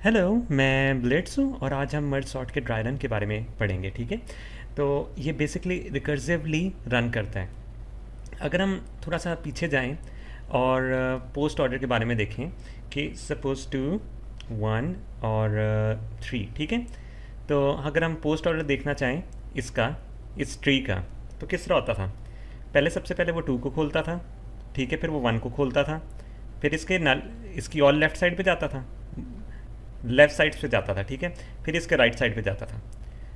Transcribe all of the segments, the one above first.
Hello, मैं blades हूँ और आज हम मर्ज सॉर्ट के ड्राई रन के बारे में पढ़ेंगे। ठीक है, तो ये बेसिकली रिकर्सिवली रन करता है। अगर हम थोड़ा सा पीछे जाएं और पोस्ट ऑर्डर के बारे में देखें कि सपोज टू 1 और 3, ठीक है। तो अगर हम पोस्ट ऑर्डर देखना चाहें इसका, इस ट्री का, तो किस तरह होता था। पहले सबसे पहले वो 2 को खोलता था, ठीक है, फिर वो 1 को खोलता था, फिर इसकी और लेफ़्ट साइड पे जाता था, लेफ़्ट साइड पे जाता था, ठीक है, फिर इसके राइट साइड पे जाता था।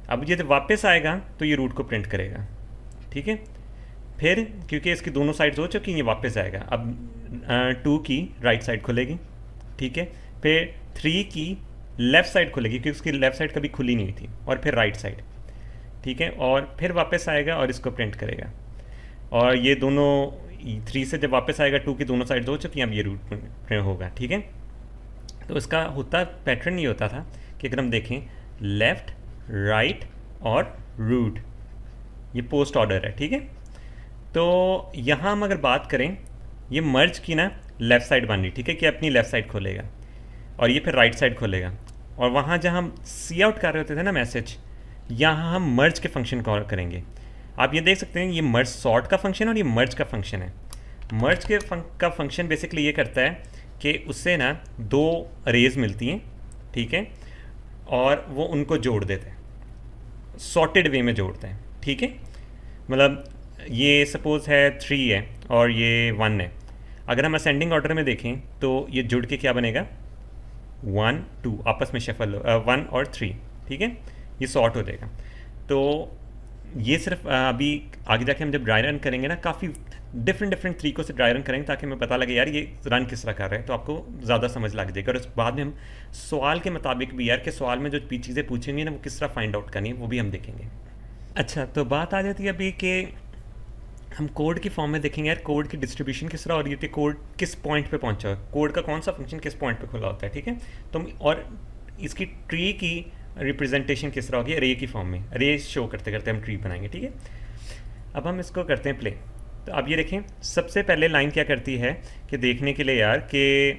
अब ये जब वापस आएगा तो ये रूट को प्रिंट करेगा, ठीक है। फिर क्योंकि इसकी दोनों साइड्स हो चुकी हैं, ये वापस आएगा। अब 2 की राइट साइड खुलेगी, ठीक है, फिर 3 की लेफ़्ट साइड खुलेगी क्योंकि उसकी लेफ़्ट साइड कभी खुली नहीं थी, और फिर राइट साइड, ठीक है, और फिर वापस आएगा और इसको प्रिंट करेगा। और ये दोनों 3 से जब वापस आएगा 2 की दोनों साइड्स हो चुकी हैं, अब ये रूट प्रिंट होगा, ठीक है। तो इसका होता पैटर्न ये होता था कि अगर हम देखें लेफ़्ट, राइट और रूट, ये पोस्ट ऑर्डर है, ठीक है। तो यहाँ हम अगर बात करें, ये मर्ज की ना लेफ़्ट साइड बन रही, ठीक है, कि अपनी लेफ़्ट साइड खोलेगा और ये फिर राइट साइड खोलेगा। और वहाँ जहाँ हम सी आउट कर रहे होते थे ना मैसेज, यहाँ हम मर्ज के फंक्शन कॉल करेंगे। आप ये देख सकते हैं, ये मर्ज सॉर्ट का फंक्शन और ये मर्ज का फंक्शन है। मर्ज का फंक्शन बेसिकली ये करता है कि उससे ना 2 अरेज मिलती हैं, ठीक है, और वो उनको जोड़ देते हैं, सॉर्टेड वे में जोड़ते हैं, ठीक है। मतलब ये सपोज़ है 3 है और ये 1 है। अगर हम असेंडिंग ऑर्डर में देखें तो ये जुड़ के क्या बनेगा, 1 2 आपस में शफल 1 और 3, ठीक है, ये सॉर्ट हो जाएगा। तो ये सिर्फ अभी आगे जाके हम जब ड्राई रन करेंगे ना, काफ़ी डिफरेंट तरीक़ों से ड्राई रन करेंगे ताकि हमें पता लगे यार ये रन किस तरह कर रहे हैं, तो आपको ज़्यादा समझ लग जाएगा। और उस बाद में हम सवाल के मुताबिक भी यार कि सवाल में जो चीज़ें पूछेंगे ना, वो किस तरह फाइंड आउट करनी है, वो भी हम देखेंगे। अच्छा, तो बात आ जाती है अभी कि हम कोड की फॉर्म में देखेंगे यार कोड की डिस्ट्रीब्यूशन किस तरह हो रही होती है, कोड किस पॉइंट पे पहुंचा है, कोड का कौन सा फंक्शन किस पॉइंट पे खुला होता है, ठीक है। तो और इसकी ट्री की रिप्रेजेंटेशन किस तरह होगी, रे की फॉर्म में, रे शो करते करते हम ट्री बनाएंगे, ठीक है। अब हम इसको करते हैं प्ले। तो अब ये देखें, सबसे पहले लाइन क्या करती है कि देखने के लिए यार कि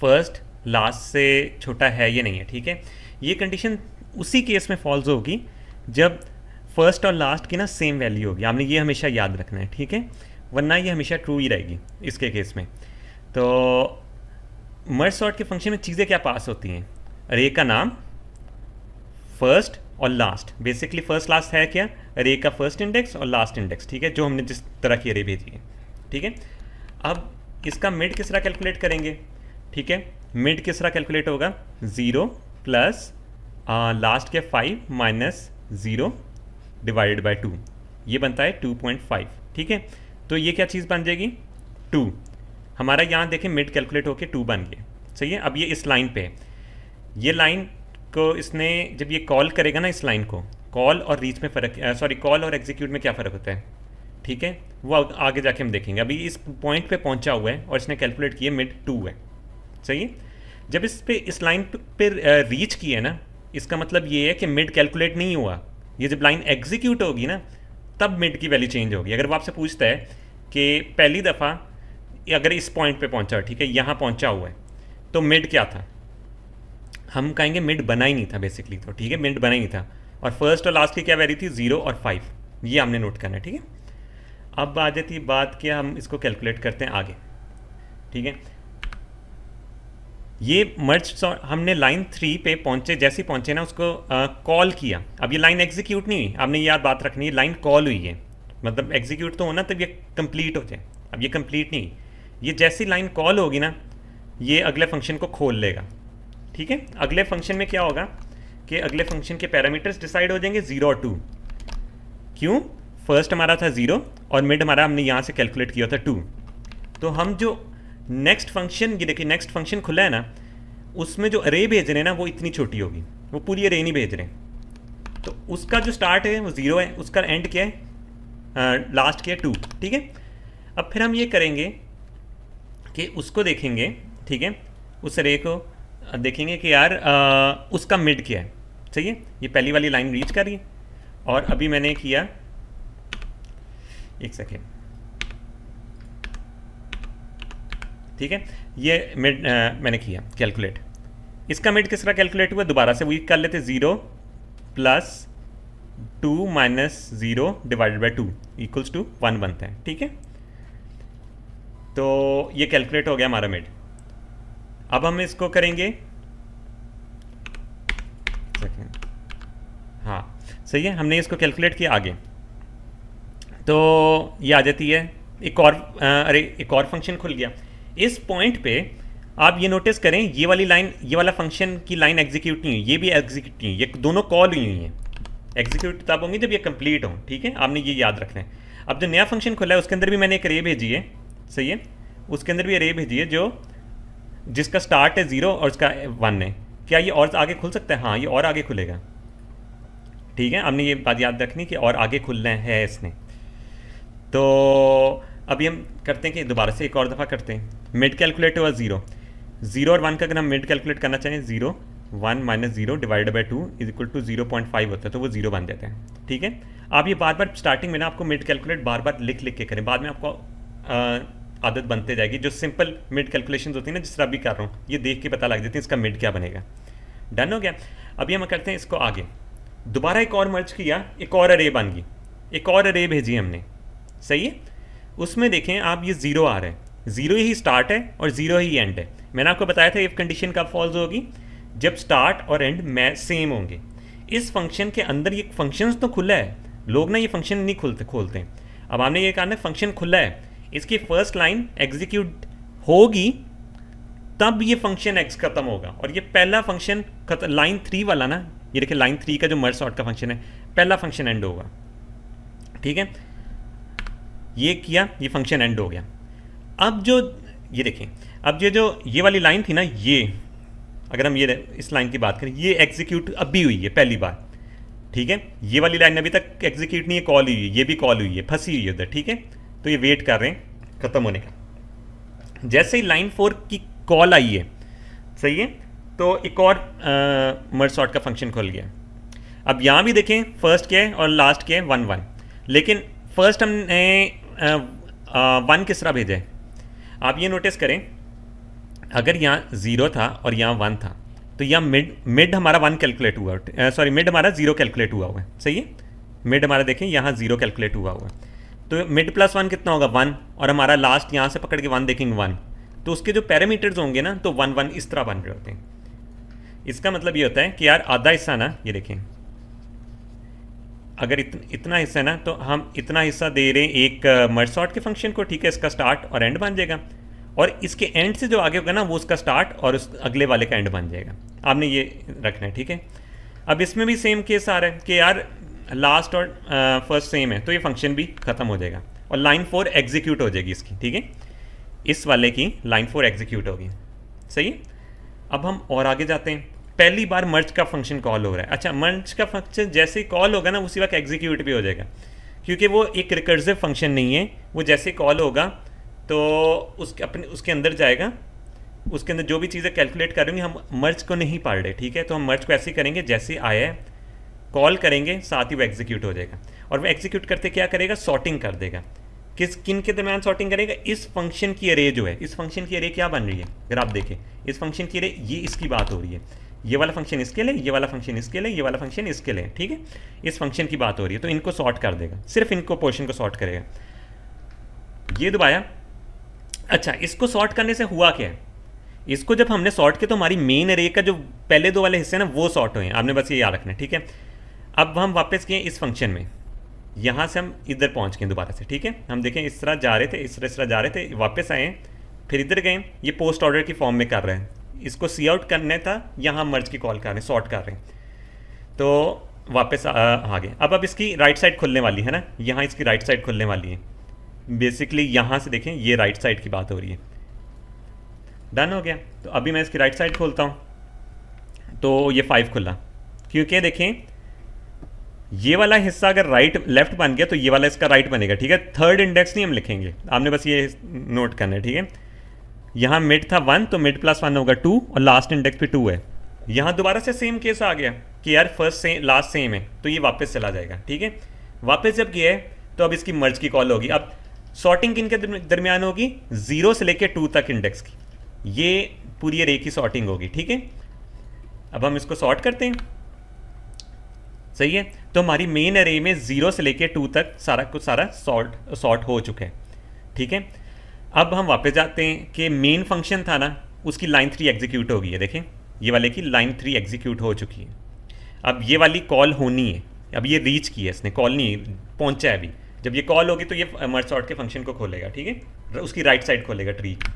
फर्स्ट लास्ट से छोटा है या नहीं है, ठीक है। ये कंडीशन उसी केस में फॉल्स होगी जब फर्स्ट और लास्ट की ना सेम वैल्यू होगी। आपने ये हमेशा याद रखना है, ठीक है, वरना ये हमेशा ट्रू ही रहेगी इसके केस में। तो मर्ज सॉर्ट के फंक्शन में चीज़ें क्या पास होती हैं, रे का नाम, फर्स्ट और लास्ट। बेसिकली फर्स्ट लास्ट है क्या, रे का फर्स्ट इंडेक्स और लास्ट इंडेक्स, ठीक है, जो हमने जिस तरह की रे भेजी है, ठीक है। अब इसका मिड किस तरह कैलकुलेट करेंगे, ठीक है। मिड किस तरह कैलकुलेट होगा, 0 प्लस लास्ट के 5 माइनस 0 डिवाइडेड बाई 2, ये बनता है 2.5, ठीक है। तो ये क्या चीज़ बन जाएगी, 2। हमारा यहाँ देखें मिड कैलकुलेट होके 2 बन गया, सही है। अब ये इस लाइन पे है, ये लाइन को इसने जब ये कॉल करेगा ना, इस लाइन को, कॉल और रीच में फ़र्क, सॉरी कॉल और एग्जीक्यूट में क्या फ़र्क होता है, ठीक है, वो आगे जाके हम देखेंगे। अभी इस पॉइंट पे पहुंचा हुआ है और इसने कैलकुलेट किया मिड 2 है, सही है। जब इस लाइन पे रीच किया ना, इसका मतलब ये है कि मिड कैलकुलेट नहीं हुआ। ये जब लाइन एग्जीक्यूट होगी ना, तब मिड की वैल्यू चेंज होगी। अगर वो आपसे पूछता है कि पहली दफ़ा अगर इस पॉइंट पे पहुंचा, ठीक है, यहाँ पहुंचा हुआ है, तो मिड क्या था, हम कहेंगे मिड बना ही नहीं था बेसिकली, तो ठीक है, मिड बना ही नहीं था। और फर्स्ट और लास्ट की क्या वैल्यू थी, 0 और 5, ये हमने नोट करना है, ठीक है। अब आ जाती है बात कि हम इसको कैलकुलेट करते हैं आगे, ठीक है। ये मर्ज हमने लाइन 3 पे पहुंचे, जैसे ही पहुंचे ना, उसको कॉल किया। अब ये लाइन एग्जीक्यूट नहीं हुई, आपने याद बात रखनी है, लाइन कॉल हुई है, मतलब एग्जीक्यूट तो होना तब ये कंप्लीट हो जाए। अब ये कंप्लीट नहीं, ये जैसी लाइन कॉल होगी ना, ये अगले फंक्शन को खोल लेगा, ठीक है। अगले फंक्शन में क्या होगा कि अगले फंक्शन के पैरामीटर्स डिसाइड हो जाएंगे 0 और 2। क्यों, फर्स्ट हमारा था 0 और मिड हमारा हमने यहाँ से कैलकुलेट किया था 2। तो हम जो नेक्स्ट फंक्शन, ये देखिए नेक्स्ट फंक्शन खुला है ना, उसमें जो अरे भेज रहे हैं ना, वो इतनी छोटी होगी, वो पूरी अरे नहीं भेज रहे। तो उसका जो स्टार्ट है वो 0 है, उसका एंड क्या है, लास्ट क्या है 2, ठीक है। अब फिर हम ये करेंगे कि उसको देखेंगे, ठीक है, उस अरे को देखेंगे कि यार उसका मिड क्या है, सही है। ये पहली वाली लाइन रीच कर रही है, और अभी मैंने किया, एक सेकेंड, ठीक है, ये मिड मैंने किया कैलकुलेट, इसका मिड किस तरह कैलकुलेट हुआ, दोबारा से वही कर लेते, 0 plus 2 minus 0 divided by 2 equals to 1 बनता है, ठीक है। तो ये कैलकुलेट हो गया हमारा मिड। अब हम इसको करेंगे, हाँ सही है, हमने इसको कैलकुलेट किया आगे, तो ये आ जाती है एक और एक और फंक्शन खुल गया। इस पॉइंट पे आप ये नोटिस करें, ये वाली लाइन, ये वाला फंक्शन की लाइन एग्जीक्यूट नहीं हुई, ये भी एग्जीक्यूट नहीं हुई, ये दोनों कॉल हुई हैं। एग्जीक्यूट तब होंगी जब ये कंप्लीट हो, ठीक है, आपने ये याद रखना है। अब जो नया फंक्शन खुला है उसके अंदर भी मैंने एक रे भेजी है, सही है, उसके अंदर भी रे भेजी है जो जिसका स्टार्ट है 0 और उसका 1 है। क्या ये और आगे खुल सकता है? हाँ, ये और आगे खुलेगा, ठीक है, हमने ये बात याद रखनी कि और आगे खुलना है इसने। तो अभी हम करते हैं कि दोबारा से एक और दफ़ा करते हैं। मिड कैलकुलेट हुआ 0 और 1 का अगर हम मिड कैलकुलेट करना चाहें, 0 1 minus 0 divide by 2 is equal to 0.5 होता है, तो वो 0 बन जाता है, ठीक है। आप ये बार बार स्टार्टिंग में ना आपको मिड कैलकुलेट बार बार लिख लिख के करें, बाद में आपको आदत बनते जाएगी। जो सिंपल मिड कैलकुलेशन होती है ना, जिस तरह अभी कर रहा हूँ, ये देख के पता लग जाती है इसका मिड क्या बनेगा। डन हो गया। अभी हम करते हैं इसको आगे, दोबारा एक और मर्ज किया, एक और अरे बन गई, एक और अरे भेजी हमने, सही है। उसमें देखें आप, ये 0 आ रहा है, 0 ही स्टार्ट है और 0 ही एंड है। मैंने आपको बताया था इफ कंडीशन कब फॉल्स होगी, जब स्टार्ट और एंड सेम होंगे। इस फंक्शन के अंदर ये फंक्शन तो खुला है, लोग ना ये फंक्शन नहीं खोलते। अब हमने ये कहा ना फंक्शन खुला है, इसकी फर्स्ट लाइन एग्जीक्यूट होगी तब ये फंक्शन एक्स खत्म होगा, और ये पहला फंक्शन लाइन 3 वाला ना, ये देखिए लाइन 3 का जो मर्ज सॉर्ट का फंक्शन है, पहला फंक्शन एंड होगा, ठीक है। ये किया, ये फंक्शन एंड हो गया। अब जो ये देखें, अब ये वाली लाइन थी ना, ये अगर हम ये इस लाइन की बात करें, ये एग्जीक्यूट अभी हुई है पहली बार, ठीक है। ये वाली लाइन अभी तक एग्जीक्यूट नहीं है, कॉल हुई है, ये भी कॉल हुई है, फंसी हुई है उधर, ठीक है। तो ये वेट कर रहे हैं खत्म होने का। जैसे ही लाइन 4 की कॉल आई है, सही है, तो एक और मर्ज सॉर्ट का फंक्शन खुल गया। अब यहाँ भी देखें फर्स्ट क्या है और लास्ट क्या है, 1 1, लेकिन फर्स्ट हमने 1 किस तरह भेजा है, आप ये नोटिस करें, अगर यहाँ 0 था और यहाँ 1 था, तो यहाँ मिड हमारा 1 कैलकुलेट हुआ, सॉरी मिड हमारा 0 कैलकुलेट हुआ है, सही है। मिड हमारा देखें यहाँ 0 कैलकुलेट हुआ है, तो मिड प्लस 1 कितना होगा, 1, और हमारा लास्ट यहाँ से पकड़ के 1 देखेंगे 1, तो उसके जो पैरामीटर्स होंगे ना, तो 1 1 इस तरह बन रहे होते हैं। इसका मतलब ये होता है कि यार आधा हिस्सा ना, ये देखें, अगर इतना हिस्सा है ना, तो हम इतना हिस्सा दे रहे हैं एक मर्ज सॉर्ट के फंक्शन को, ठीक है, इसका स्टार्ट और एंड बन जाएगा, और इसके एंड से जो आगे होगा ना, वो उसका स्टार्ट और उस अगले वाले का एंड बन जाएगा। आपने ये रखना है, ठीक है। अब इसमें भी सेम केस आ रहा है कि यार लास्ट और फर्स्ट सेम है, तो ये फंक्शन भी खत्म हो जाएगा और लाइन 4 एग्जीक्यूट हो जाएगी इसकी, ठीक है, इस वाले की लाइन 4 एग्जीक्यूट होगी, सही है। अब हम और आगे जाते हैं, पहली बार मर्ज का फंक्शन कॉल हो रहा है। अच्छा, मर्ज का फंक्शन जैसे ही कॉल होगा ना, उसी वक्त एग्जीक्यूट भी हो जाएगा, क्योंकि वो एक रिकर्सिव फंक्शन नहीं है। वो जैसे कॉल होगा तो उसके अंदर जाएगा, उसके अंदर जो भी चीज़ें कैलकुलेट करेंगे, हम मर्ज को नहीं पढ़ रहे, ठीक है। तो हम मर्ज को ऐसे ही करेंगे, जैसे आया है कॉल करेंगे, साथ ही वो एग्जीक्यूट हो जाएगा। और वो एग्जीक्यूट करते क्या करेगा, सॉर्टिंग कर देगा। किन के दरमियान सॉर्टिंग करेगा, इस फंक्शन की अरे जो है, इस फंक्शन की अरे क्या बन रही है, अगर आप देखें इस फंक्शन की अरे, ये इसकी बात हो रही है, ये वाला फंक्शन इसके लिए, ये वाला फंक्शन इसके लिए, ये वाला फंक्शन इसके लिए, ठीक है, इस फंक्शन की बात हो रही है। तो इनको सॉर्ट कर देगा, सिर्फ इनको पोर्शन को सॉर्ट करेगा। ये दबाया। अच्छा, इसको सॉर्ट करने से हुआ क्या है, इसको जब हमने सॉर्ट किया तो हमारी मेन अरे का जो पहले 2 वाले हिस्से हैं ना, वो सॉर्ट हुए हैं। आपने बस ये याद रखना है, ठीक है। अब हम वापस गए इस फंक्शन में, यहाँ से हम इधर पहुँच गए दोबारा से, ठीक है। हम देखें इस तरह जा रहे थे, इस तरह जा रहे थे, वापस आए, फिर इधर गए, ये पोस्ट ऑर्डर की फॉर्म में कर रहे हैं, इसको सी आउट करना था, यहाँ मर्ज की कॉल कर रहे हैं, सॉर्ट कर रहे हैं, तो वापस आ गए। अब इसकी राइट साइड खुलने वाली है ना, यहाँ इसकी राइट साइड खुलने वाली है। बेसिकली यहाँ से देखें, ये राइट साइड की बात हो रही है। डन हो गया। तो अभी मैं इसकी राइट साइड खोलता हूँ, तो ये 5 खुला, क्योंकि देखें ये वाला हिस्सा अगर राइट लेफ्ट बन गया तो ये वाला इसका राइट बनेगा, ठीक है। थर्ड इंडेक्स नहीं हम लिखेंगे, आपने बस ये नोट करना है, ठीक है। यहाँ मिड था 1, तो मिड प्लस 1 होगा 2, और लास्ट इंडेक्स पे 2 है। यहाँ दोबारा से सेम केस आ गया कि यार फर्स्ट से लास्ट सेम है, तो ये वापस चला जाएगा, ठीक है। वापस जब गया है तो अब इसकी मर्ज की कॉल होगी। अब सॉर्टिंग किन के दरमियान होगी, 0 से लेकर 2 तक इंडेक्स की, ये पूरी अरे की सॉर्टिंग होगी, ठीक है। अब हम इसको सॉर्ट करते हैं, सही है। तो हमारी मेन अरे में 0 से लेके 2 तक सारा कुछ सारा सॉर्ट हो चुका है, ठीक है। अब हम वापस जाते हैं कि मेन फंक्शन था ना, उसकी लाइन 3 एग्जीक्यूट हो गई है, देखें ये वाले की लाइन 3 एग्जीक्यूट हो चुकी है। अब ये वाली कॉल होनी है, अब ये रीच की है इसने, कॉल नहीं पहुंचा है अभी। जब ये कॉल होगी तो ये मर्ज सॉर्ट के फंक्शन को खोलेगा, ठीक है, उसकी राइट साइड खोलेगा ट्री की।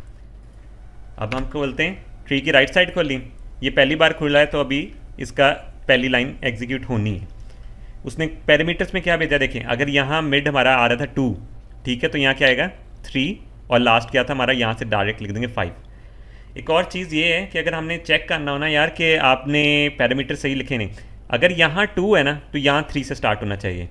अब हम बोलते हैं ट्री की राइट साइड खोली, ये पहली बार खुला है तो अभी इसका पहली लाइन एग्जीक्यूट होनी है। उसने पैरामीटर्स में क्या भेजा देखें, अगर यहाँ मिड हमारा आ रहा था 2, ठीक है, तो यहाँ क्या आएगा 3, और लास्ट क्या था हमारा, यहाँ से डायरेक्ट लिख देंगे 5। एक और चीज़ ये है कि अगर हमने चेक करना हो ना यार कि आपने पैरामीटर सही लिखे नहीं, अगर यहाँ 2 है ना तो यहाँ 3 से स्टार्ट होना चाहिए,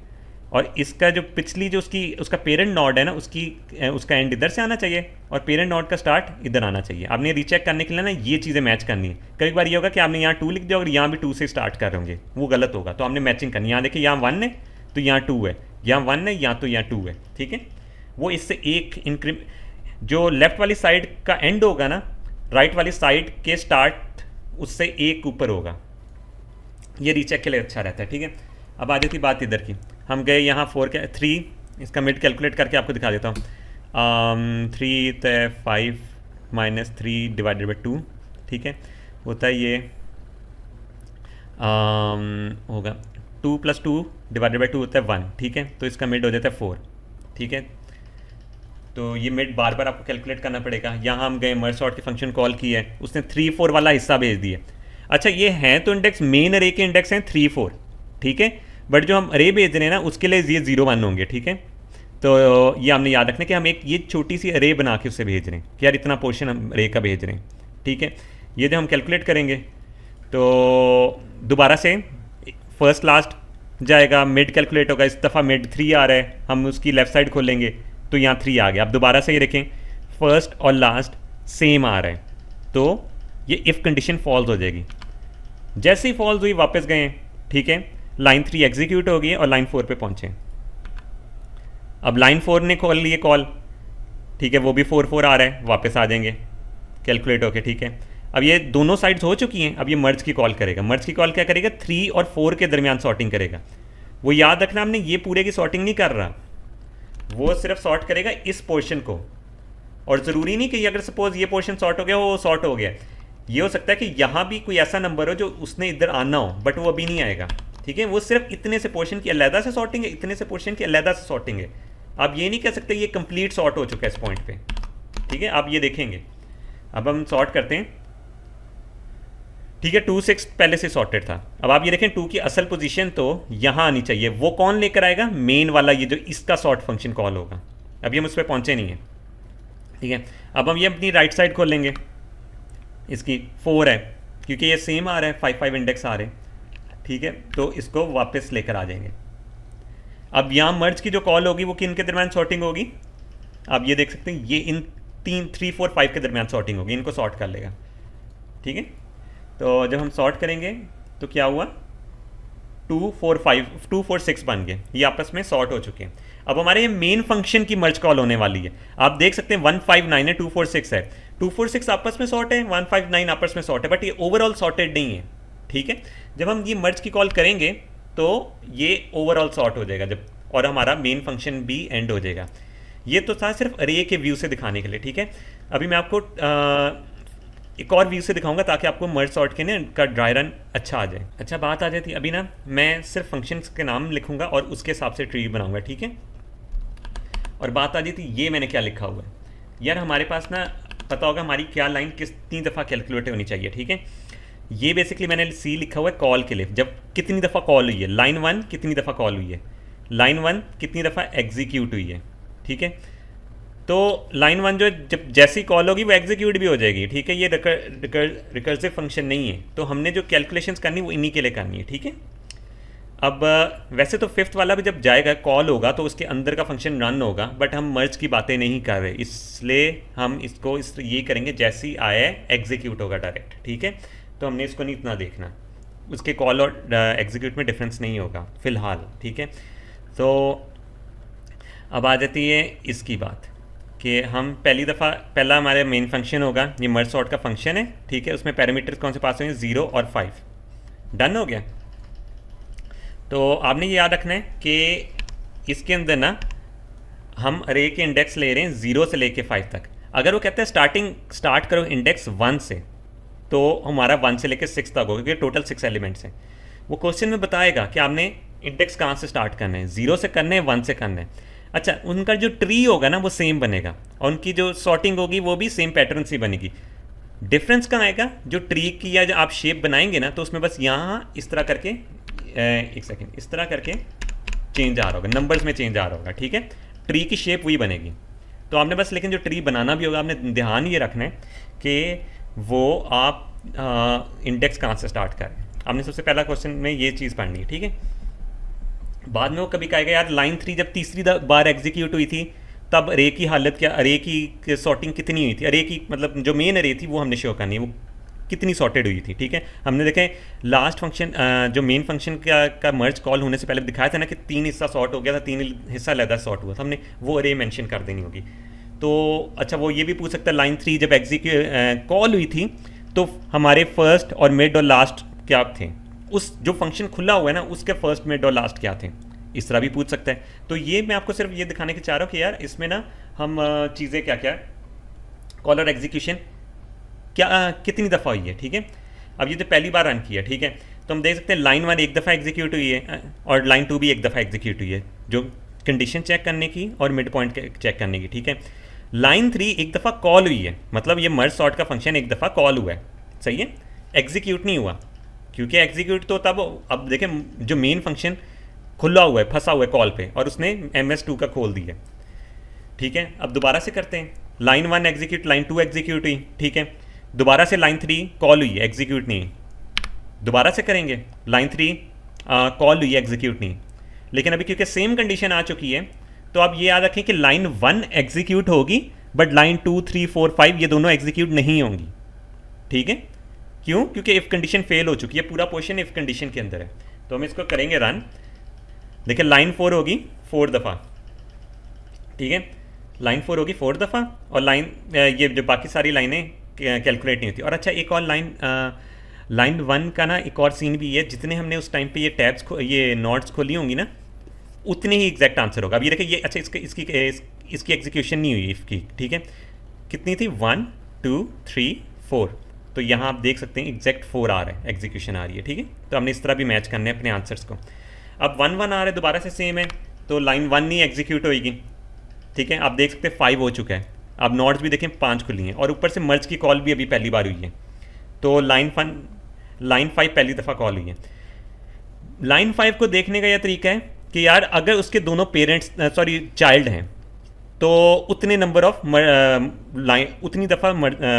और इसका जो पिछली जो उसका पेरेंट नोड है ना, उसका एंड इधर से आना चाहिए और पेरेंट नोड का स्टार्ट इधर आना चाहिए। आपने रीचेक करने के लिए ना ये चीज़ें मैच करनी है। कई बार ये होगा कि आपने यहाँ 2 लिख दिया और यहाँ भी 2 से स्टार्ट कर रहे होंगे, वो गलत होगा, तो आपने मैचिंग करनी है। यहाँ देखिए यहाँ 1 है तो यहाँ 2 है, यहाँ 1 है यहाँ तो यहाँ 2 है, ठीक है। वो इससे एक जो लेफ्ट वाली साइड का एंड होगा ना, राइट वाली साइड के स्टार्ट उससे एक ऊपर होगा, ये रीचेक के लिए अच्छा रहता है, ठीक है। अब आ जाती बात इधर की, हम गए यहाँ 3, इसका मिड कैलकुलेट करके आपको दिखा देता हूँ। 3 तो 5 माइनस 3 डिवाइडेड बाई 2, ठीक है, होता है ये होगा 2 + 2 डिवाइडेड बाई 2 होता है 1, ठीक है, तो इसका मिड हो जाता है 4, ठीक है। तो ये मिड बार बार आपको कैलकुलेट करना पड़ेगा। यहाँ हम गए मर्ज सॉर्ट के फंक्शन कॉल की है, उसने 3, 4 वाला हिस्सा भेज दिया। अच्छा ये हैं तो इंडेक्स मेन अरे के इंडेक्स हैं 3, 4, ठीक है, बट जो हम अरे भेज रहे हैं ना उसके लिए ये 0, 1 होंगे, ठीक है। तो ये हमने याद रखना कि हम एक ये छोटी सी अरे बना के उससे भेज रहे हैं कि यार इतना पोर्शन हम अरे का भेज रहे हैं, ठीक है। ये जो हम कैलकुलेट करेंगे तो दोबारा से फर्स्ट लास्ट जाएगा, मिड कैलकुलेट होगा, इस दफ़ा मिड 3 आ रहा है, हम उसकी लेफ्ट साइड खोलेंगे तो यहाँ 3 आ गया। अब दोबारा से ये देखें फर्स्ट और लास्ट सेम आ रहा है, तो ये इफ़ कंडीशन फॉल्स हो जाएगी। जैसे ही फॉल्स हुई वापस गए, ठीक है, लाइन 3 एग्जीक्यूट हो गई और लाइन 4 पे पहुंचे। अब लाइन 4 ने खोल लिए कॉल, ठीक है, वो भी 4, 4 आ रहा है, वापस आ जाएंगे कैलकुलेट होके, ठीक है। अब ये दोनों साइड्स हो चुकी हैं, अब ये मर्ज की कॉल करेगा। मर्ज की कॉल क्या करेगा, 3 और 4 के दरमियान सॉर्टिंग करेगा। वो याद रखना हमने ये पूरे की सॉर्टिंग नहीं कर रहा, वो सिर्फ सॉर्ट करेगा इस पोर्शन को, और ज़रूरी नहीं कि अगर सपोज ये पोर्शन सॉर्ट हो गया वो सॉर्ट हो गया, ये हो सकता है कि यहाँ भी कोई ऐसा नंबर हो जो उसने इधर आना हो बट वो अभी नहीं आएगा, ठीक है। वो सिर्फ इतने से पोर्शन की अलहदा से सॉर्टिंग है, इतने से पोर्शन की अलहदा से सॉर्टिंग है। आप ये नहीं कह सकते ये कंप्लीट सॉर्ट हो चुका है इस पॉइंट पे, ठीक है, आप ये देखेंगे। अब हम सॉर्ट करते हैं, ठीक है, 2, 6 पहले से सॉर्टेड था। अब आप ये देखें 2 की असल पोजीशन तो यहाँ आनी चाहिए, वो कौन लेकर आएगा, मेन वाला, ये जो इसका सॉर्ट फंक्शन कॉल होगा। अभी हम उस पर पहुँचे नहीं है, ठीक है। अब हम ये अपनी राइट साइड खोल लेंगे, इसकी 4 है क्योंकि ये सेम आ रहा है, 5, 5 इंडेक्स आ रहे हैं, ठीक है, तो इसको वापस लेकर आ जाएंगे। अब यहाँ मर्ज की जो कॉल होगी वो किन के दरमियान सॉर्टिंग होगी, आप ये देख सकते हैं, ये इन 3, 4, 5 के दरमियान सॉर्टिंग होगी, इनको सॉर्ट कर लेगा, ठीक है। तो जब हम सॉर्ट करेंगे तो क्या हुआ, 2, 4, 5, 2, 4, 6 बन गए, ये आपस में सॉर्ट हो चुके हैं। अब हमारे ये मेन फंक्शन की मर्ज कॉल होने वाली है। आप देख सकते हैं 1, 5, 9 है, 2, 4, 6 है, 2, 4, 6 आपस में सॉर्ट है, 1, 5, 9 आपस में सॉर्ट है, बट ये ओवरऑल सॉर्टेड नहीं है, ठीक है। जब हम ये मर्ज की कॉल करेंगे तो ये ओवरऑल सॉर्ट हो जाएगा जब, और हमारा मेन फंक्शन भी एंड हो जाएगा। ये तो था सिर्फ अरे के व्यू से दिखाने के लिए, ठीक है। अभी मैं आपको एक और व्यू से दिखाऊंगा ताकि आपको मर्ज सॉर्ट के का ड्राई रन अच्छा आ जाए। अच्छा बात आ जाती, अभी ना मैं सिर्फ फंक्शंस के नाम लिखूंगा और उसके हिसाब से ट्री बनाऊंगा, ठीक है। और बात आ जाती ये मैंने क्या लिखा हुआ है यार, हमारे पास ना पता होगा हमारी क्या लाइन कितनी दफ़ा कैलकुलेट होनी चाहिए, ठीक है। ये बेसिकली मैंने सी लिखा हुआ है कॉल के लिए, जब कितनी दफ़ा कॉल हुई है, लाइन 1 कितनी दफ़ा कॉल हुई है, लाइन 1 कितनी दफ़ा एग्जीक्यूट हुई है, ठीक है। तो लाइन 1 जो जब जैसी कॉल होगी वो एग्जीक्यूट भी हो जाएगी, ठीक है। ये रिकर्सिव फंक्शन नहीं है, तो हमने जो कैलकुलेशंस करनी वो इन्हीं के लिए करनी है, ठीक है। अब वैसे तो 5th वाला भी जब जाएगा कॉल होगा तो उसके अंदर का फंक्शन रन होगा, बट हम मर्ज की बातें नहीं कर रहे, इसलिए हम इसको ये करेंगे जैसे ही आया एग्जीक्यूट होगा डायरेक्ट, ठीक है। तो हमने इसको नहीं इतना देखना, उसके कॉल और एग्जीक्यूट में डिफरेंस नहीं होगा फ़िलहाल, ठीक है। तो अब आ जाती है इसकी बात कि हम पहला हमारे मेन फंक्शन होगा, ये मर्ज सॉर्ट का फंक्शन है, ठीक है। उसमें पैरामीटर्स कौन से पास होंगे, 0 और 5, डन हो गया। तो आपने ये याद रखना है कि इसके अंदर ना हम अरे के इंडेक्स ले रहे हैं 0 से लेके 5 तक। अगर वो कहते हैं स्टार्ट करो इंडेक्स 1 से, तो हमारा 1 से लेके 6 तक होगा, क्योंकि टोटल 6 एलिमेंट्स हैं। वो क्वेश्चन में बताएगा कि आपने इंडेक्स कहाँ से स्टार्ट करना है, 0 से करना है, 1 से करना है। अच्छा, उनका जो ट्री होगा ना वो सेम बनेगा, और उनकी जो सॉर्टिंग होगी वो भी सेम पैटर्न से बनेगी। डिफरेंस कहाँ आएगा, जो ट्री की या जो आप शेप बनाएंगे ना, तो उसमें बस यहाँ इस तरह करके एक सेकेंड, इस तरह करके चेंज आ रहा होगा, नंबर्स में चेंज आ रहा होगा, ठीक है। ट्री की शेप वही बनेगी। तो आपने बस लेकिन जो ट्री बनाना भी होगा, आपने ध्यान ये रखना है कि वो आप इंडेक्स कहाँ से स्टार्ट करें। आपने सबसे पहला क्वेश्चन में ये चीज़ पढ़नी है, ठीक है। बाद में वो कभी कहेगा यार लाइन 3 जब तीसरी बार एग्जीक्यूट हुई थी तब अरे की हालत क्या, अरे की सॉर्टिंग कितनी हुई थी, अरे की मतलब जो मेन अरे थी वो हमने शो करनी है, वो कितनी सॉर्टेड हुई थी, ठीक है। हमने देखें लास्ट फंक्शन जो मेन फंक्शन का मर्ज कॉल होने से पहले दिखाया था ना कि 3 हिस्सा सॉर्ट हो गया था, 3 हिस्सा अलग सॉर्ट हुआ था, हमने वो अरे मेंशन कर देनी होगी। तो अच्छा, वो ये भी पूछ सकता है लाइन 3 जब कॉल हुई थी तो हमारे फर्स्ट और मिड और लास्ट क्या थे, उस जो फंक्शन खुला हुआ है ना उसके फर्स्ट मिड और लास्ट क्या थे, इस तरह भी पूछ सकता है। तो ये मैं आपको सिर्फ ये दिखाने के चाह रहा हूँ कि यार इसमें ना हम चीज़ें क्या क्या कॉल और एग्जीक्यूशन क्या कितनी दफ़ा हुई है, ठीक है। अब ये तो पहली बार रन किया, ठीक है, तो हम देख सकते हैं लाइन 1 एक दफ़ा एग्जीक्यूट हुई है और लाइन 2 भी एक दफ़ा एग्जीक्यूट हुई है, जो कंडीशन चेक करने की और मिड पॉइंट चेक करने की, ठीक है। लाइन 3 एक दफ़ा कॉल हुई है, मतलब ये मर्ज सॉर्ट का फंक्शन एक दफ़ा कॉल हुआ है, सही है, एग्जीक्यूट नहीं हुआ, क्योंकि एग्जीक्यूट तो तब, अब देखें जो मेन फंक्शन खुला हुआ है, फंसा हुआ है कॉल पे, और उसने MS2 का खोल दिया, ठीक है। अब दोबारा से करते हैं, लाइन 1 एग्जीक्यूट, लाइन 2 एग्जीक्यूट हुई, ठीक है, दोबारा से लाइन 3 कॉल हुई, एग्जीक्यूट नहीं, दोबारा से करेंगे, लाइन 3 कॉल हुई, एग्जीक्यूट नहीं। लेकिन अभी क्योंकि सेम कंडीशन आ चुकी है, तो आप ये याद रखें कि लाइन 1 एग्जीक्यूट होगी, बट लाइन 2, 3, 4, 5 ये दोनों एग्जीक्यूट नहीं होंगी, ठीक है। क्यों, क्योंकि इफ़ कंडीशन फेल हो चुकी है, पूरा पोर्शन इफ़ कंडीशन के अंदर है। तो हम इसको करेंगे रन, देखिए लाइन 4 होगी 4 दफ़ा, ठीक है, लाइन 4 होगी 4 दफ़ा, और लाइन ये जो बाकी सारी लाइनें कैलकुलेट नहीं होती। और अच्छा, एक और लाइन 1 का ना एक और सीन भी है, जितने हमने उस टाइम पे ये टैब्स ये नोट्स खोली होंगी ना, उतने ही एग्जैक्ट आंसर होगा। अब ये देखिए ये, अच्छा इसकी एग्जीक्यूशन नहीं हुई इसकी, ठीक है, कितनी थी 1 2 3 4, तो यहाँ आप देख सकते हैं एग्जैक्ट 4 आ रहा है, एग्जीक्यूशन आ रही है, ठीक है। तो हमने इस तरह भी मैच करने हैं अपने आंसर्स को। अब 1 1 आ रहा है, दोबारा से सेम है, तो लाइन 1 नहीं एग्जीक्यूट होएगी, ठीक है। आप देख सकते हैं 5 हो चुका है, अब नोट्स भी देखें 5 खुली हैं, और ऊपर से मर्ज की कॉल भी अभी पहली बार हुई है, तो लाइन 5 पहली दफ़ा कॉल हुई है। लाइन 5 को देखने का यह तरीका है कि यार अगर उसके दोनों पेरेंट्स चाइल्ड हैं, तो उतने नंबर ऑफ लाइन, उतनी दफ़ा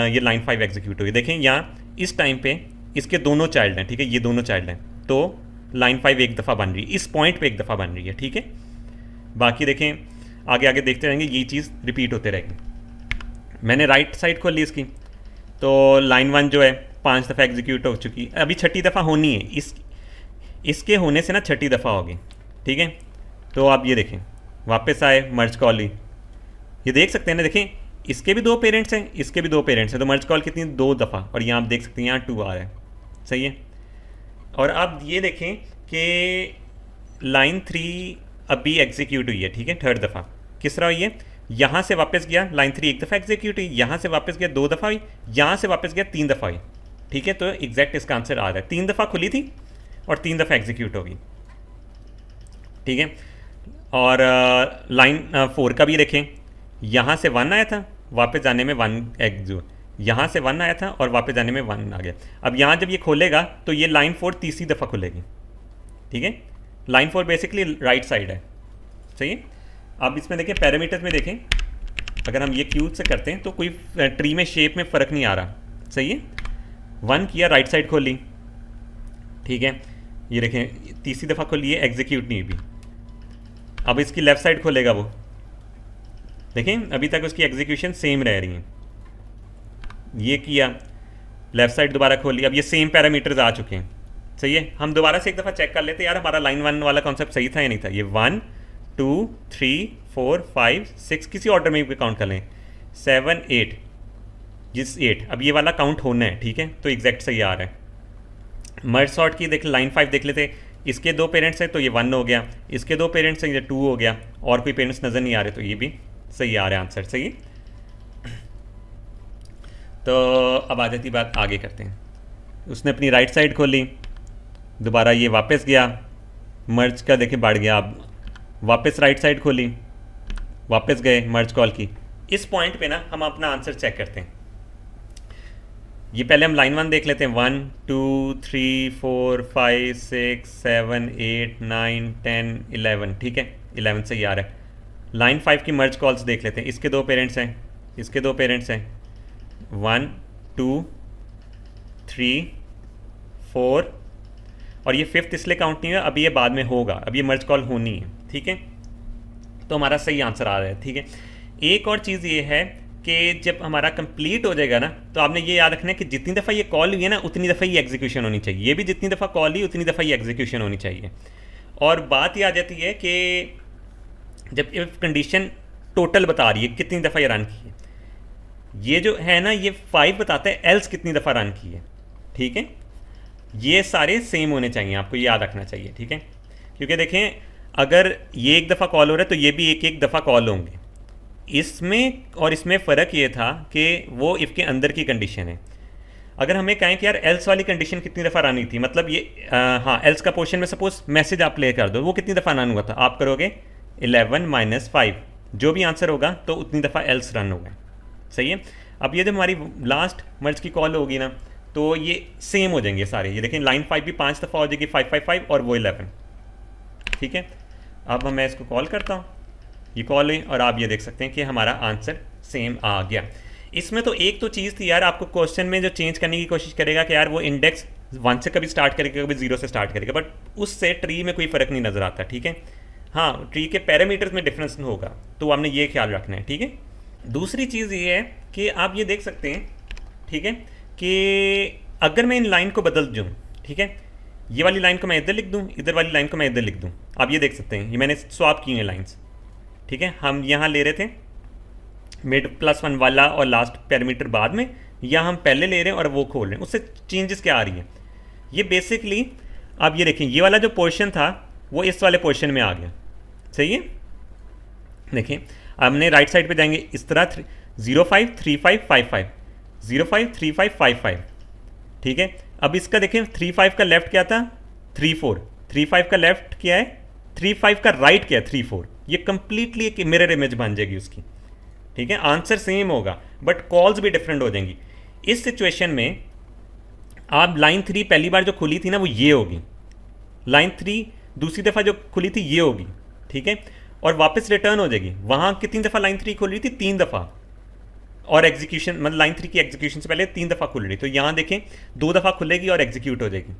ये लाइन 5 एग्जीक्यूट हुई। देखें यहाँ इस टाइम पे इसके दोनों चाइल्ड हैं, ठीक है, ये दोनों चाइल्ड हैं, तो लाइन 5 एक दफ़ा बन रही है, इस पॉइंट पे एक दफ़ा बन रही है, ठीक है। बाकी देखें आगे आगे देखते रहेंगे, ये चीज़ रिपीट होते रहेगी। मैंने राइट साइड खोल ली इसकी, तो लाइन 1 जो है 5 दफ़ा एग्जीक्यूट हो चुकी, अभी छठी दफ़ा होनी है, इसके होने से ना छठी दफ़ा होगी, ठीक है। तो आप ये देखें वापस आए, मर्ज कॉल हुई, ये देख सकते हैं ना, देखें इसके भी 2 पेरेंट्स हैं, इसके भी 2 पेरेंट्स हैं, तो मर्ज कॉल कितनी 2 दफ़ा, और यहाँ आप देख सकते हैं यहाँ 2 आ रहा है, सही है। और अब ये देखें कि लाइन 3 अभी एग्जीक्यूट हुई है, ठीक है, 3rd दफ़ा, किस तरह हुई है, यहाँ से वापस गया, लाइन 3 एक दफ़ा एग्जीक्यूट हुई, यहाँ से वापस गया 2 दफ़ा हुई, यहाँ से वापस गया 3 दफ़ा हुई, ठीक है। तो एग्जैक्ट इसका आंसर आ रहा है, 3 दफ़ा खुली थी और 3 दफ़ा एग्जीक्यूट होगी, ठीक है। और लाइन 4 का भी देखें, यहाँ से 1 आया था, वापस जाने में 1 यहाँ से 1 आया था और वापस जाने में 1 आ गया। अब यहाँ जब ये खोलेगा तो ये लाइन 4 तीसरी दफ़ा खुलेगी, ठीक है। लाइन 4 बेसिकली राइट साइड है, सही है। अब इसमें देखें पैरामीटर्स में देखें, अगर हम ये क्यू से करते हैं तो कोई ट्री में शेप में फ़र्क नहीं आ रहा, सही है। 1 किया, राइट साइड खोली, ठीक है, ये देखें तीसरी दफ़ा खोली है, एग्जीक्यूट नहीं हुई। अब इसकी लेफ़्ट साइड खोलेगा वो, देखें अभी तक उसकी एग्जीक्यूशन सेम रह रही है। ये किया, लेफ़्ट साइड दोबारा खोली, अब ये सेम पैरामीटर्स आ चुके हैं, सही है। हम दोबारा से एक दफ़ा चेक कर लेते हैं यार हमारा लाइन 1 वाला कॉन्सेप्ट सही था या नहीं था। ये 1 2 3 4 5 6 किसी ऑर्डर में भी काउंट कर लें, 7 8, जिस 8 अब ये वाला काउंट होना है, ठीक है, तो एग्जैक्ट सही आ रहा है। मर्ज सॉर्ट की देख लाइन 5 देख लेते, इसके 2 पेरेंट्स हैं तो ये 1 हो गया, इसके 2 पेरेंट्स हैं ये 2 हो गया, और कोई पेरेंट्स नज़र नहीं आ रहे तो ये भी सही आ रहा है आंसर। सही। तो अब आ जाती बात, आगे करते हैं। उसने अपनी राइट साइड खोली, दोबारा ये वापस गया, मर्ज का देखें बढ़ गया, अब वापस राइट साइड खोली, वापस गए मर्ज कॉल की। इस पॉइंट पे ना हम अपना आंसर चेक करते हैं। ये पहले हम लाइन 1 देख लेते हैं, 1 2 3 4 5 6 7 8 9 10 11, ठीक है 11 से ही आ रहा है। लाइन 5 की मर्ज कॉल्स देख लेते हैं, इसके 2 पेरेंट्स हैं, इसके 2 पेरेंट्स हैं, 1 2 3 4, और ये 5th इसलिए काउंट नहीं है, अभी ये बाद में होगा, अब ये मर्ज कॉल होनी है, ठीक है। तो हमारा सही आंसर आ रहा है, ठीक है। एक और चीज़ ये है कि जब हमारा कंप्लीट हो जाएगा ना, तो आपने ये याद रखना है कि जितनी दफ़ा ये कॉल हुई है ना उतनी दफ़ा ये एग्जीक्यूशन होनी चाहिए, ये भी जितनी दफ़ा कॉल हुई उतनी दफ़ा ये एग्जीक्यूशन होनी चाहिए। और बात ये आ जाती है कि जब इफ कंडीशन टोटल बता रही है कितनी दफ़ा ये रन की है, ये जो है ना ये 5 बताता है एल्स कितनी दफ़ा रन की है, ठीक है। ये सारे सेम होने चाहिए, आपको ये याद रखना चाहिए, ठीक है। क्योंकि देखें अगर ये एक दफ़ा कॉल हो रहा है तो ये भी एक एक दफ़ा कॉल होंगे। इसमें और इसमें फ़र्क ये था कि वो इफ़ के अंदर की कंडीशन है। अगर हमें कहें कि यार एल्स वाली कंडीशन कितनी दफ़ा रन हुई थी, मतलब ये हाँ एल्स का पोर्शन में सपोज मैसेज आप प्ले कर दो, वो कितनी दफ़ा रन हुआ था, आप करोगे 11 - 5, जो भी आंसर होगा तो उतनी दफ़ा एल्स रन होगा। सही है। अब ये जब हमारी लास्ट मर्ज की कॉल होगी ना तो ये सेम हो जाएंगे सारे, ये देखें लाइन 5 भी 5 दफ़ा हो जाएगी, 5 5 5 और वो 11, ठीक है। अब मैं इसको कॉल करता हूँ, ये कॉल हुई और आप ये देख सकते हैं कि हमारा आंसर सेम आ गया। इसमें तो एक तो चीज़ थी यार, आपको क्वेश्चन में जो चेंज करने की कोशिश करेगा कि यार वो इंडेक्स 1 से कभी स्टार्ट करेगा कभी 0 से स्टार्ट करेगा, बट उससे ट्री में कोई फ़र्क नहीं नज़र आता, ठीक है। हाँ ट्री के पैरामीटर्स में डिफरेंस होगा, तो आपने ये ख्याल रखना है, ठीक है। दूसरी चीज़ ये है कि आप ये देख सकते हैं, ठीक है, कि अगर मैं इन लाइन को बदल दूँ, ठीक है, ये वाली लाइन को मैं इधर लिख दूँ, इधर वाली लाइन को मैं इधर लिख दूँ, आप ये देख सकते हैं ये मैंने स्वैप की हैं लाइन्स, ठीक है। हम यहाँ ले रहे थे मिड +1 वाला और लास्ट पैरामीटर बाद में, या हम पहले ले रहे हैं और वो खोल रहे हैं, उससे चेंजेस क्या आ रही है। ये बेसिकली आप ये देखें, ये वाला जो पोर्शन था वो इस वाले पोर्शन में आ गया, सही है। देखें हमने राइट साइड पे जाएंगे इस तरह 0 5 3 5 5 5 0 5 3 5 5 5, ठीक है। अब इसका देखें 3 5 का लेफ्ट क्या था 3 4, 3 5 का लेफ्ट क्या है 3 5 का राइट क्या है 3 4, ये कंप्लीटली एक मिरर इमेज बन जाएगी उसकी, ठीक है। आंसर सेम होगा बट कॉल्स भी डिफरेंट हो जाएंगी। इस सिचुएशन में आप लाइन 3 पहली बार जो खुली थी ना वो ये होगी, लाइन 3 दूसरी दफ़ा जो खुली थी ये होगी, ठीक है, और वापस रिटर्न हो जाएगी। वहाँ कितनी दफ़ा लाइन 3 खुल रही थी 3 दफ़ा, और एग्जीक्यूशन मतलब लाइन 3 की एग्जीक्यूशन से पहले 3 दफ़ा खुल रही, तो यहाँ देखें 2 दफ़ा खुलेगी और एग्जीक्यूट हो जाएगी,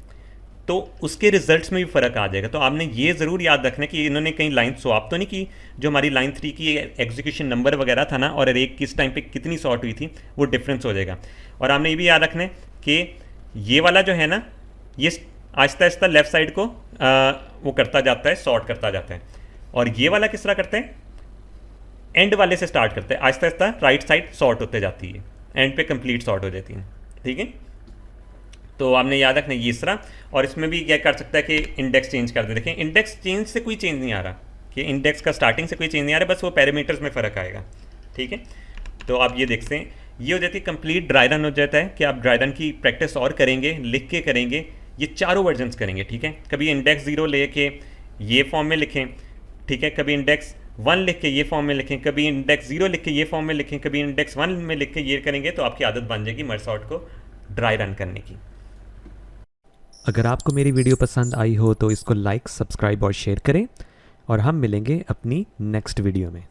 तो उसके रिजल्ट्स में भी फ़र्क आ जाएगा। तो आपने ये ज़रूर याद रखना कि इन्होंने कहीं लाइन स्वैप तो नहीं की, जो हमारी लाइन 3 की एग्जीक्यूशन नंबर वगैरह था ना और एक किस टाइम पे कितनी सॉर्ट हुई थी वो डिफरेंस हो जाएगा। और आपने ये भी याद रखना है कि ये वाला जो है ना ये आहिस्ता आहिस्ता लेफ़्ट साइड को वो करता जाता है, सॉर्ट करता जाता है, और ये वाला किस तरह करता है एंड वाले से स्टार्ट करते हैं, Aahista Aahista right side sort होते जाती है, एंड पे कंप्लीट सॉर्ट हो जाती है, ठीक है। तो आपने याद रखना ये इस तरह। और इसमें भी क्या कर सकता है कि इंडेक्स चेंज कर दे। देखें इंडेक्स चेंज से कोई चेंज नहीं आ रहा, कि इंडेक्स का स्टार्टिंग से कोई चेंज नहीं आ रहा, बस वो पैरामीटर्स में फ़र्क आएगा, ठीक है। तो आप ये देखते हैं ये हो जाती है कंप्लीट ड्राई रन हो जाता है कि आप ड्राई रन की प्रैक्टिस और करेंगे, लिख के करेंगे, ये चारों वर्जन्स करेंगे, ठीक है। कभी इंडेक्स 0 ले के ये फॉर्म में लिखें, ठीक है, कभी इंडेक्स 1 लिख के ये फॉर्म में लिखें, कभी इंडेक्स 0 लिख के ये फॉर्म में लिखें, कभी इंडेक्स 1 में लिख के ये करेंगे, तो आपकी आदत बन जाएगी मर्ज सॉर्ट को ड्राई रन करने की। अगर आपको मेरी वीडियो पसंद आई हो तो इसको लाइक, सब्सक्राइब और शेयर करें, और हम मिलेंगे अपनी नेक्स्ट वीडियो में।